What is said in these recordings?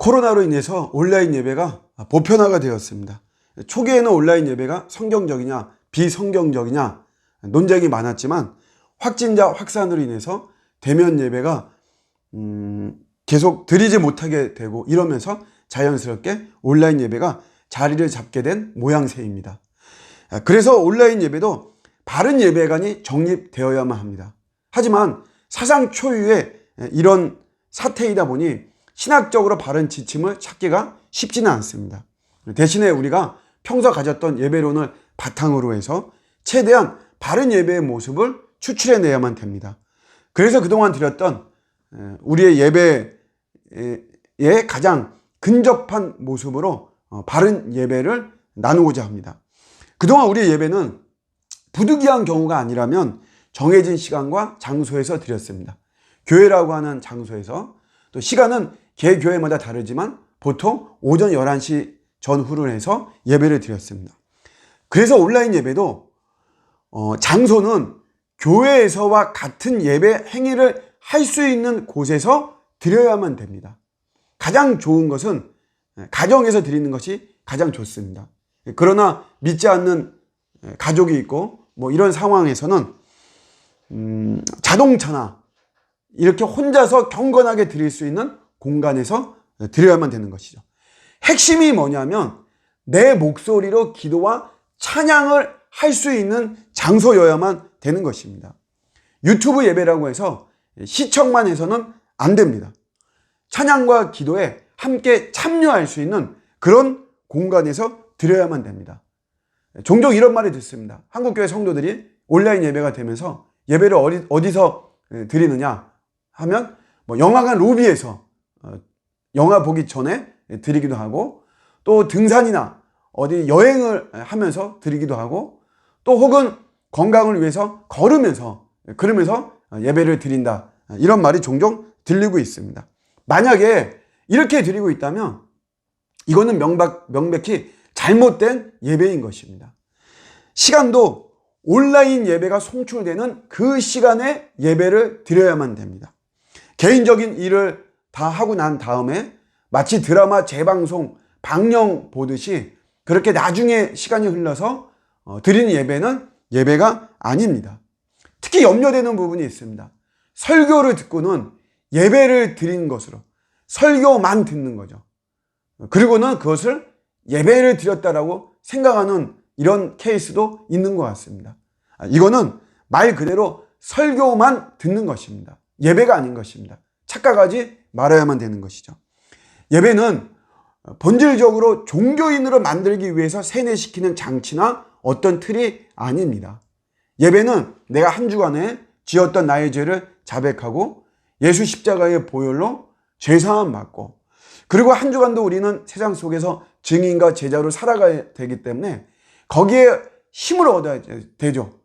코로나로 인해서 온라인 예배가 보편화가 되었습니다. 초기에는 온라인 예배가 성경적이냐 비성경적이냐 논쟁이 많았지만 확진자 확산으로 인해서 대면 예배가 계속 드리지 못하게 되고 이러면서 자연스럽게 온라인 예배가 자리를 잡게 된 모양새입니다. 그래서 온라인 예배도 바른 예배관이 정립되어야만 합니다. 하지만 사상 초유의 이런 사태이다 보니 신학적으로 바른 지침을 찾기가 쉽지는 않습니다. 대신에 우리가 평소 가졌던 예배론을 바탕으로 해서 최대한 바른 예배의 모습을 추출해내야만 됩니다. 그래서 그동안 드렸던 우리의 예배의 가장 근접한 모습으로 바른 예배를 나누고자 합니다. 그동안 우리의 예배는 부득이한 경우가 아니라면 정해진 시간과 장소에서 드렸습니다. 교회라고 하는 장소에서, 또 시간은 개 교회마다 다르지만 보통 오전 11시 전후를 해서 예배를 드렸습니다. 그래서 온라인 예배도 장소는 교회에서와 같은 예배 행위를 할 수 있는 곳에서 드려야만 됩니다. 가장 좋은 것은 가정에서 드리는 것이 가장 좋습니다. 그러나 믿지 않는 가족이 있고 이런 상황에서는 자동차나 이렇게 혼자서 경건하게 드릴 수 있는 공간에서 드려야만 되는 것이죠. 핵심이 뭐냐면 내 목소리로 기도와 찬양을 할 수 있는 장소여야만 되는 것입니다. 유튜브 예배라고 해서 시청만 해서는 안 됩니다. 찬양과 기도에 함께 참여할 수 있는 그런 공간에서 드려야만 됩니다. 종종 이런 말을 듣습니다. 한국교회 성도들이 온라인 예배가 되면서 예배를 어디서 드리느냐 하면 영화관 로비에서 영화 보기 전에 드리기도 하고, 또 등산이나 어디 여행을 하면서 드리기도 하고, 또 혹은 건강을 위해서 그러면서 예배를 드린다, 이런 말이 종종 들리고 있습니다. 만약에 이렇게 드리고 있다면 이거는 명백히 잘못된 예배인 것입니다. 시간도 온라인 예배가 송출되는 그 시간에 예배를 드려야만 됩니다. 개인적인 일을 다 하고 난 다음에 마치 드라마 재방송, 방영 보듯이 그렇게 나중에 시간이 흘러서 드리는 예배는 예배가 아닙니다. 특히 염려되는 부분이 있습니다. 설교를 듣고는 예배를 드리는 것으로 설교만 듣는 거죠. 그리고는 그것을 예배를 드렸다라고 생각하는 이런 케이스도 있는 것 같습니다. 이거는 말 그대로 설교만 듣는 것입니다. 예배가 아닌 것입니다. 착각하지 말아야만 되는 것이죠. 예배는 본질적으로 종교인으로 만들기 위해서 세뇌시키는 장치나 어떤 틀이 아닙니다. 예배는 내가 한 주간에 지었던 나의 죄를 자백하고 예수 십자가의 보혈로 죄사함 받고, 그리고 한 주간도 우리는 세상 속에서 증인과 제자로 살아가야 되기 때문에 거기에 힘을 얻어야 되죠.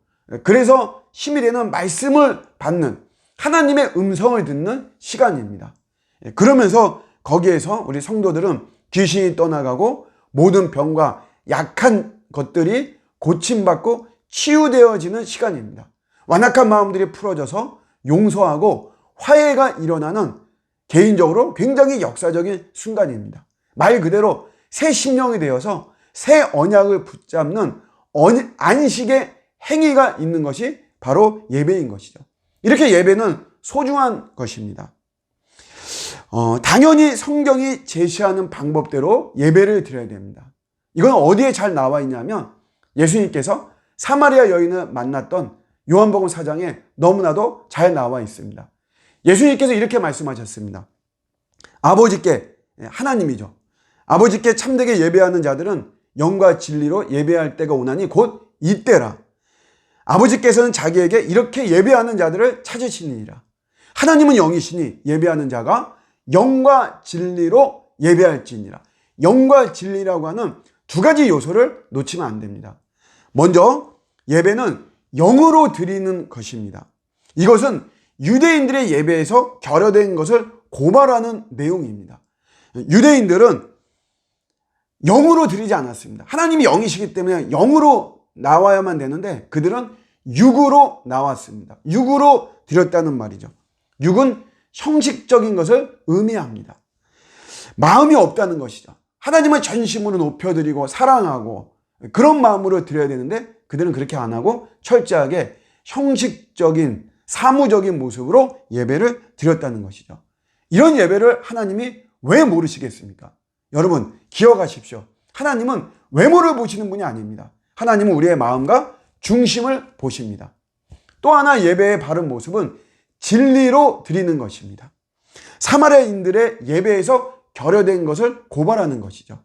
그래서 힘이 되는 말씀을 받는, 하나님의 음성을 듣는 시간입니다. 그러면서 거기에서 우리 성도들은 귀신이 떠나가고 모든 병과 약한 것들이 고침받고 치유되어지는 시간입니다. 완악한 마음들이 풀어져서 용서하고 화해가 일어나는 개인적으로 굉장히 역사적인 순간입니다. 말 그대로 새 심령이 되어서 새 언약을 붙잡는 안식의 행위가 있는 것이 바로 예배인 것이죠. 이렇게 예배는 소중한 것입니다. 당연히 성경이 제시하는 방법대로 예배를 드려야 됩니다. 이건 어디에 잘 나와 있냐면 예수님께서 사마리아 여인을 만났던 요한복음 4장에 너무나도 잘 나와 있습니다. 예수님께서 이렇게 말씀하셨습니다. 아버지께, 하나님이죠, 아버지께 참되게 예배하는 자들은 영과 진리로 예배할 때가 오나니 곧 이때라. 아버지께서는 자기에게 이렇게 예배하는 자들을 찾으시니라. 하나님은 영이시니 예배하는 자가 영과 진리로 예배할지니라. 영과 진리라고 하는 두 가지 요소를 놓치면 안 됩니다. 먼저 예배는 영으로 드리는 것입니다. 이것은 유대인들의 예배에서 결여된 것을 고발하는 내용입니다. 유대인들은 영으로 드리지 않았습니다. 하나님이 영이시기 때문에 영으로 나와야만 되는데 그들은 육으로 나왔습니다. 육으로 드렸다는 말이죠. 육은 형식적인 것을 의미합니다. 마음이 없다는 것이죠. 하나님을 전심으로 높여드리고 사랑하고 그런 마음으로 드려야 되는데 그들은 그렇게 안 하고 철저하게 형식적인 사무적인 모습으로 예배를 드렸다는 것이죠. 이런 예배를 하나님이 왜 모르시겠습니까? 여러분 기억하십시오. 하나님은 외모를 보시는 분이 아닙니다. 하나님은 우리의 마음과 중심을 보십니다. 또 하나 예배의 바른 모습은 진리로 드리는 것입니다. 사마리아인들의 예배에서 결여된 것을 고발하는 것이죠.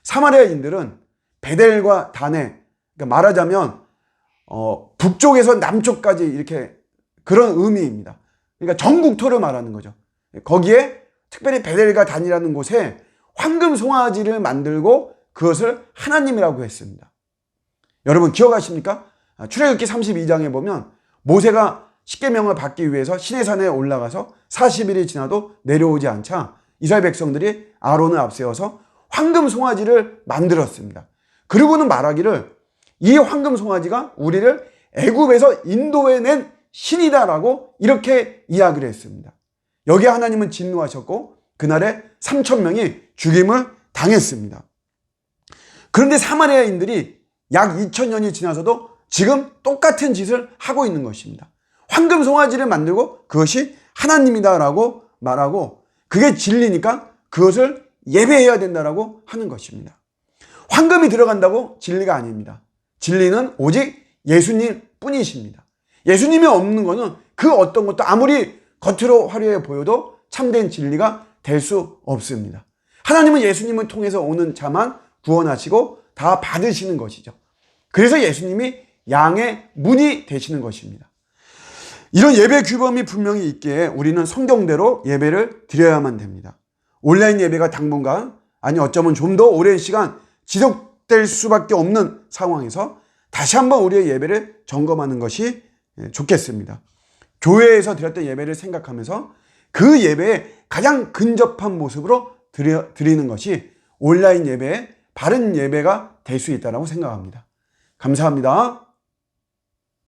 사마리아인들은 베델과 단에, 그러니까 말하자면 북쪽에서 남쪽까지 이렇게 그런 의미입니다. 그러니까 전국토를 말하는 거죠. 거기에 특별히 베델과 단이라는 곳에 황금 송아지를 만들고 그것을 하나님이라고 했습니다. 여러분 기억하십니까? 출애굽기 32장에 보면 모세가 십계명을 받기 위해서 시내산에 올라가서 40일이 지나도 내려오지 않자 이스라엘 백성들이 아론을 앞세워서 황금 송아지를 만들었습니다. 그리고는 말하기를 이 황금 송아지가 우리를 애굽에서 인도해낸 신이다라고 이렇게 이야기를 했습니다. 여기에 하나님은 진노하셨고 그날에 3,000명이 죽임을 당했습니다. 그런데 사마리아인들이 약 2,000년이 지나서도 지금 똑같은 짓을 하고 있는 것입니다. 황금 송아지를 만들고 그것이 하나님이다라고 말하고 그게 진리니까 그것을 예배해야 된다라고 하는 것입니다. 황금이 들어간다고 진리가 아닙니다. 진리는 오직 예수님 뿐이십니다. 예수님이 없는 것은 그 어떤 것도 아무리 겉으로 화려해 보여도 참된 진리가 될 수 없습니다. 하나님은 예수님을 통해서 오는 자만 구원하시고 다 받으시는 것이죠. 그래서 예수님이 양의 문이 되시는 것입니다. 이런 예배 규범이 분명히 있기에 우리는 성경대로 예배를 드려야만 됩니다. 온라인 예배가 당분간 아니 어쩌면 좀 더 오랜 시간 지속될 수밖에 없는 상황에서 다시 한번 우리의 예배를 점검하는 것이 좋겠습니다. 교회에서 드렸던 예배를 생각하면서 그 예배에 가장 근접한 모습으로 드리는 것이 온라인 예배의 바른 예배가 될 수 있다고 생각합니다. 감사합니다.